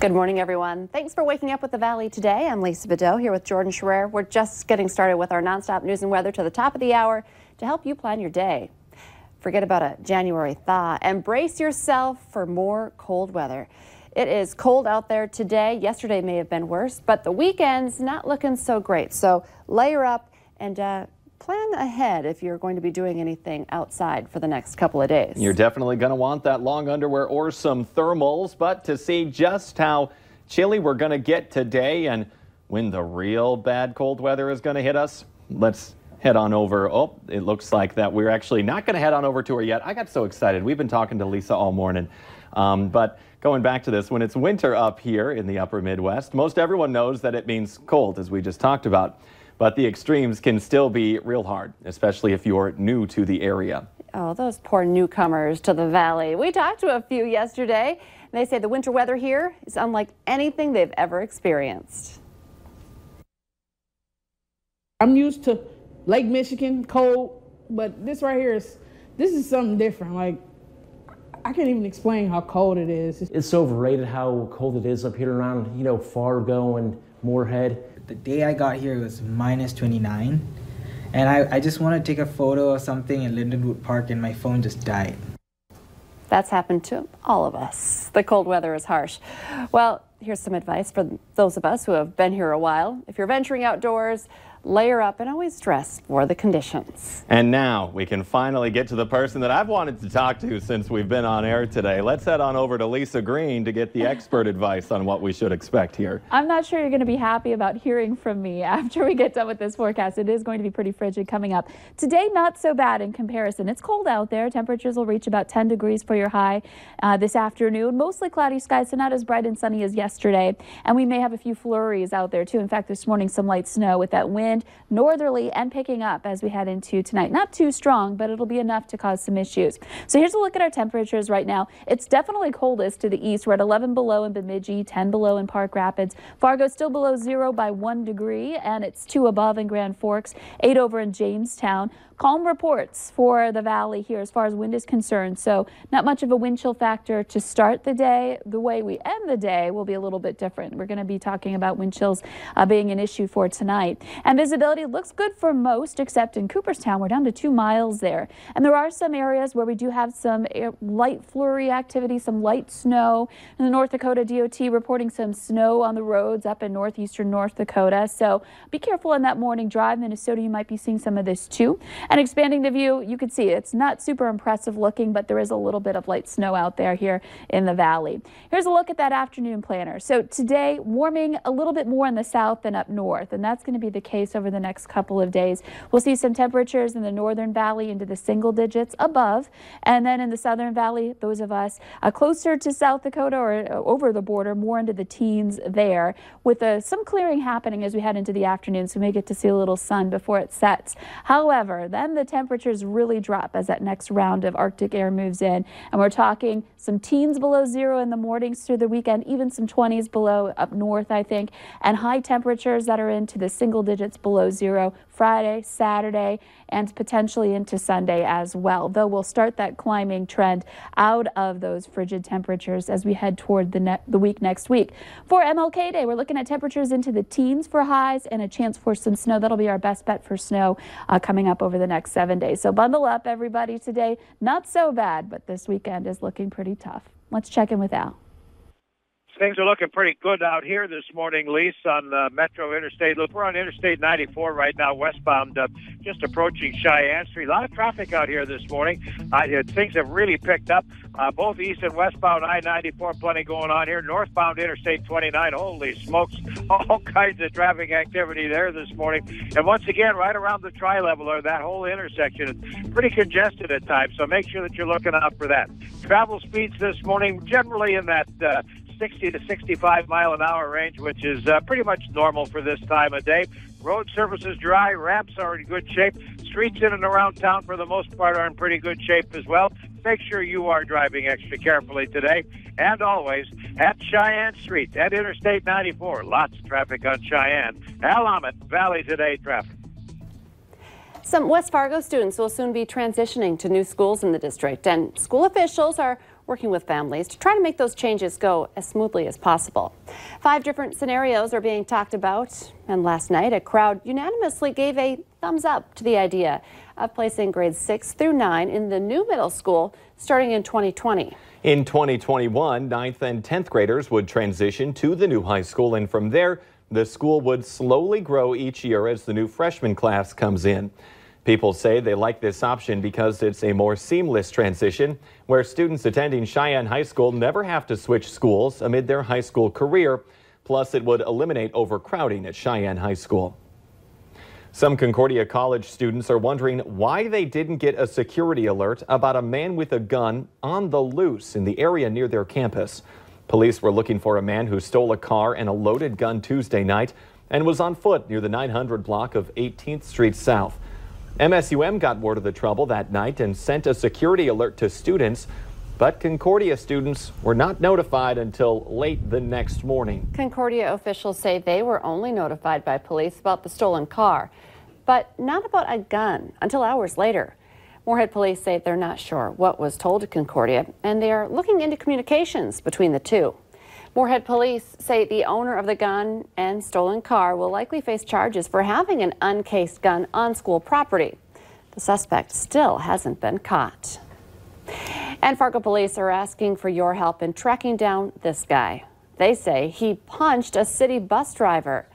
Good morning, everyone. Thanks for waking up with the Valley today. I'm Lisa Beddoe here with Jordan Scherer. We're just getting started with our nonstop news and weather to the top of the hour to help you plan your day. Forget about a January thaw and brace yourself for more cold weather. It is cold out there today. Yesterday may have been worse, but the weekend's not looking so great. So layer up and plan ahead if you're going to be doing anything outside for the next couple of days. You're definitely going to want that long underwear or some thermals, but to see just how chilly we're going to get today and when the real bad cold weather is going to hit us, let's head on over. Oh, it looks like that we're actually not going to head on over to her yet. I got so excited. We've been talking to Lisa all morning, but going back to this, when it's winter up here in the upper Midwest, most everyone knows that it means cold, as we just talked about. But the extremes can still be real hard, especially if you're new to the area. Oh, those poor newcomers to the Valley. We talked to a few yesterday, and they say the winter weather here is unlike anything they've ever experienced. I'm used to Lake Michigan, cold, but this right here this is something different. Like, I can't even explain how cold it is. It's overrated how cold it is up here around, Fargo and Moorhead. The day I got here, it was minus 29, and I just want to take a photo of something in Lindenwood Park, and my phone just died. That's happened to all of us. The cold weather is harsh. Well, here's some advice for those of us who have been here a while. If you're venturing outdoors, layer up and always dress for the conditions. And now we can finally get to the person that I've wanted to talk to since we've been on air today. Let's head on over to Lisa Green to get the expert advice on what we should expect here. I'm not sure you're going to be happy about hearing from me after we get done with this forecast. It is going to be pretty frigid coming up. Today, not so bad in comparison. It's cold out there. Temperatures will reach about 10 degrees for your high this afternoon. Mostly cloudy skies, so not as bright and sunny as yesterday. And we may have a few flurries out there too. In fact, this morning, some light snow with that wind, northerly and picking up as we head into tonight. Not too strong, but it'll be enough to cause some issues. So here's a look at our temperatures right now. It's definitely coldest to the east. We're at 11 below in Bemidji, 10 below in Park Rapids. Fargo still below 0 by 1 degree, and it's 2 above in Grand Forks, 8 over in Jamestown. Calm reports for the valley here as far as wind is concerned, so not much of a wind chill factor to start the day. The way we end the day will be a little bit different. We're going to be talking about wind chills being an issue for tonight. And visibility looks good for most, except in Cooperstown. We're down to 2 miles there. And there are some areas where we do have some light flurry activity, some light snow. In the North Dakota DOT reporting some snow on the roads up in northeastern North Dakota. So be careful on that morning drive. Minnesota, you might be seeing some of this too. And expanding the view, you can see it's not super impressive looking, but there is a little bit of light snow out there here in the valley. Here's a look at that afternoon planner. So today, warming a little bit more in the south than up north, and that's going to be the case over the next couple of days. We'll see some temperatures in the northern valley into the single digits above, and then in the southern valley, those of us closer to South Dakota or over the border, more into the teens there, with some clearing happening as we head into the afternoon, so we may get to see a little sun before it sets. However, then the temperatures really drop as that next round of Arctic air moves in, and we're talking some teens below 0 in the mornings through the weekend, even some 20s below up north, I think, and high temperatures that are into the single digits below 0 Friday, Saturday, and potentially into Sunday as well, though we'll start that climbing trend out of those frigid temperatures as we head toward the week next week. For MLK Day, we're looking at temperatures into the teens for highs and a chance for some snow. That'll be our best bet for snow coming up over the next 7 days. So bundle up, everybody, today. Not so bad, but this weekend is looking pretty tough. Let's check in with Al. Things are looking pretty good out here this morning, Lisa, on Metro Interstate. Look, we're on Interstate 94 right now, westbound, just approaching Cheyenne Street. A lot of traffic out here this morning. Things have really picked up. Both east and westbound I-94, plenty going on here. Northbound Interstate 29, holy smokes, all kinds of traffic activity there this morning. And once again, right around the tri-level, or that whole intersection, it's pretty congested at times, so make sure that you're looking out for that. Travel speeds this morning generally in that 60 to 65 mile an hour range, which is pretty much normal for this time of day. Road surface is dry, ramps are in good shape. Streets in and around town for the most part are in pretty good shape as well. Make sure you are driving extra carefully today. And always at Cheyenne Street, at Interstate 94. Lots of traffic on Cheyenne. Al Ahmed, Valley Today traffic. Some West Fargo students will soon be transitioning to new schools in the district, and school officials are working with families to try to make those changes go as smoothly as possible. 5 different scenarios are being talked about, and last night a crowd unanimously gave a thumbs up to the idea of placing grades 6 through 9 in the new middle school starting in 2020. In 2021, 9th and 10th graders would transition to the new high school, and from there, the school would slowly grow each year as the new freshman class comes in. People say they like this option because it's a more seamless transition where students attending Cheyenne High School never have to switch schools amid their high school career. Plus, it would eliminate overcrowding at Cheyenne High School. Some Concordia College students are wondering why they didn't get a security alert about a man with a gun on the loose in the area near their campus. Police were looking for a man who stole a car and a loaded gun Tuesday night and was on foot near the 900 block of 18th Street South. MSUM got word of the trouble that night and sent a security alert to students, but Concordia students were not notified until late the next morning. Concordia officials say they were only notified by police about the stolen car, but not about a gun until hours later. Moorhead police say they're not sure what was told to Concordia, and they are looking into communications between the two. Moorhead police say the owner of the gun and stolen car will likely face charges for having an uncased gun on school property. The suspect still hasn't been caught. And Fargo police are asking for your help in tracking down this guy. They say he punched a city bus driver.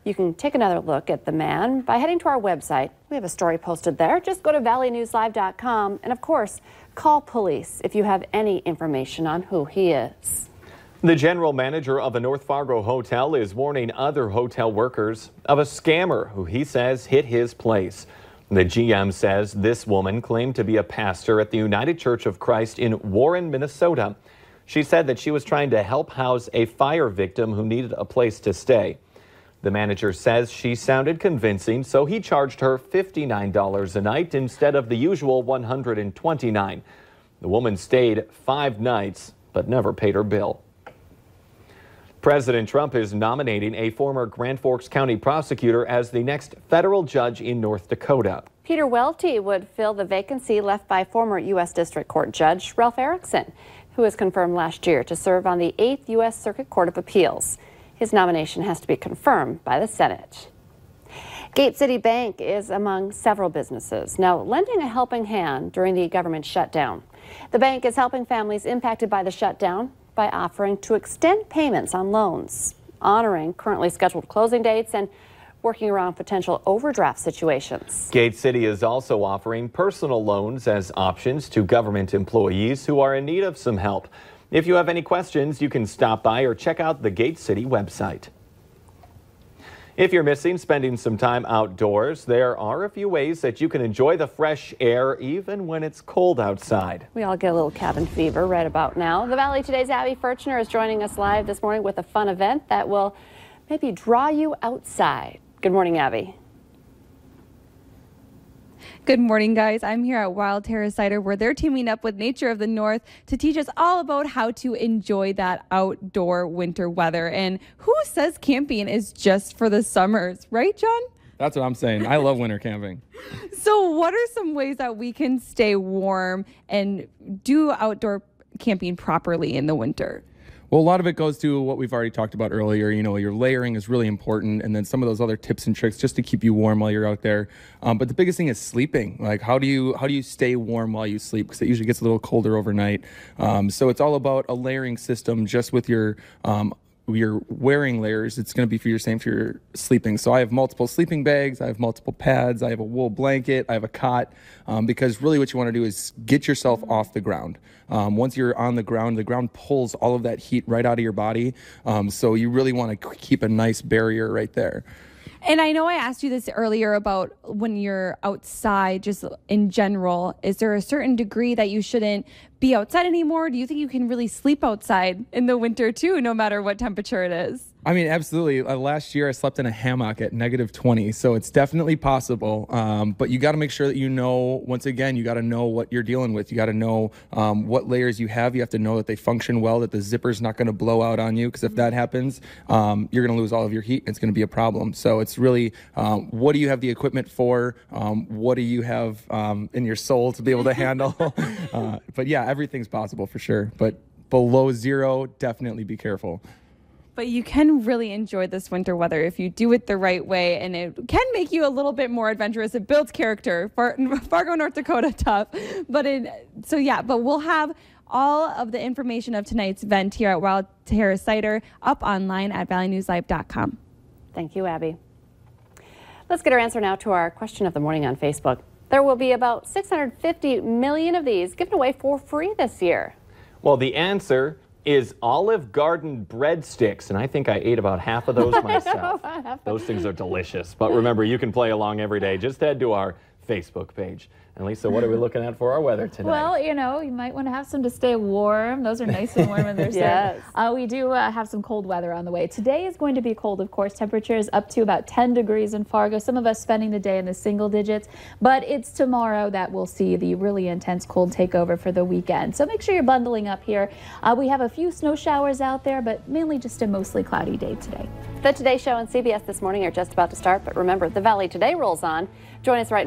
You can take another look at the man by heading to our website. We have a story posted there. Just go to valleynewslive.com and, of course, call police if you have any information on who he is. The general manager of a North Fargo hotel is warning other hotel workers of a scammer who he says hit his place. The GM says this woman claimed to be a pastor at the United Church of Christ in Warren, Minnesota. She said that she was trying to help house a fire victim who needed a place to stay. The manager says she sounded convincing, so he charged her $59 a night instead of the usual $129. The woman stayed 5 nights but never paid her bill. President Trump is nominating a former Grand Forks County prosecutor as the next federal judge in North Dakota. Peter Welty would fill the vacancy left by former U.S. District Court Judge Ralph Erickson, who was confirmed last year to serve on the 8th U.S. Circuit Court of Appeals. His nomination has to be confirmed by the Senate. Gate City Bank is among several businesses now lending a helping hand during the government shutdown. The bank is helping families impacted by the shutdown by offering to extend payments on loans, honoring currently scheduled closing dates, and working around potential overdraft situations. Gate City is also offering personal loans as options to government employees who are in need of some help. If you have any questions, you can stop by or check out the Gate City website. If you're missing spending some time outdoors, there are a few ways that you can enjoy the fresh air even when it's cold outside. We all get a little cabin fever right about now. The Valley Today's Abby Furchner is joining us live this morning with a fun event that will maybe draw you outside. Good morning, Abby. Good morning, guys. I'm here at Wild Terrace Cider, where they're teaming up with Nature of the North to teach us all about how to enjoy that outdoor winter weather. And who says camping is just for the summers, right, John? That's what I'm saying. I love winter camping. So what are some ways that we can stay warm and do outdoor camping properly in the winter? Well, a lot of it goes to what we've already talked about earlier. You know, your layering is really important, and then some of those other tips and tricks just to keep you warm while you're out there. But the biggest thing is sleeping. Like, how do you stay warm while you sleep? Because it usually gets a little colder overnight. So it's all about a layering system just with your wearing layers. It's going to be for your same for your sleeping. So I have multiple sleeping bags, I have multiple pads, I have a wool blanket, I have a cot, because really what you want to do is get yourself off the ground. Once you're on the ground pulls all of that heat right out of your body. So you really want to keep a nice barrier right there. And I know I asked you this earlier about when you're outside, just in general, is there a certain degree that you shouldn't be outside anymore? Do you think you can really sleep outside in the winter too, no matter what temperature it is? I mean, absolutely. Last year I slept in a hammock at -20, so it's definitely possible. But you got to make sure that you know, once again, you got to know what you're dealing with. You got to know what layers you have. You have to know that they function well, that the zipper's not going to blow out on you, because if that happens, you're going to lose all of your heat and it's going to be a problem. So it's really, what do you have the equipment for? What do you have in your soul to be able to handle? But yeah, everything's possible for sure. But below 0, definitely be careful. But you can really enjoy this winter weather if you do it the right way, and it can make you a little bit more adventurous. It builds character. Fargo, North Dakota, tough. But but we'll have all of the information of tonight's event here at Wild Terrace Cider up online at valleynewslive.com. Thank you, Abby. Let's get our answer now to our question of the morning on Facebook. There will be about 650 million of these given away for free this year. Well, the answer is Olive Garden breadsticks, and I think I ate about half of those myself. Those things are delicious. But remember, you can play along every day. Just head to our Facebook page. And Lisa, what are we looking at for our weather today? Well, you might want to have some to stay warm. Those are nice and warm in their Yes. We do have some cold weather on the way. Today is going to be cold, of course. Temperatures up to about 10 degrees in Fargo. Some of us spending the day in the single digits. But it's tomorrow that we'll see the really intense cold take over for the weekend. So make sure you're bundling up here. We have a few snow showers out there, but mainly just a mostly cloudy day today. The Today Show and CBS This Morning are just about to start. But remember, the Valley Today rolls on. Join us right now.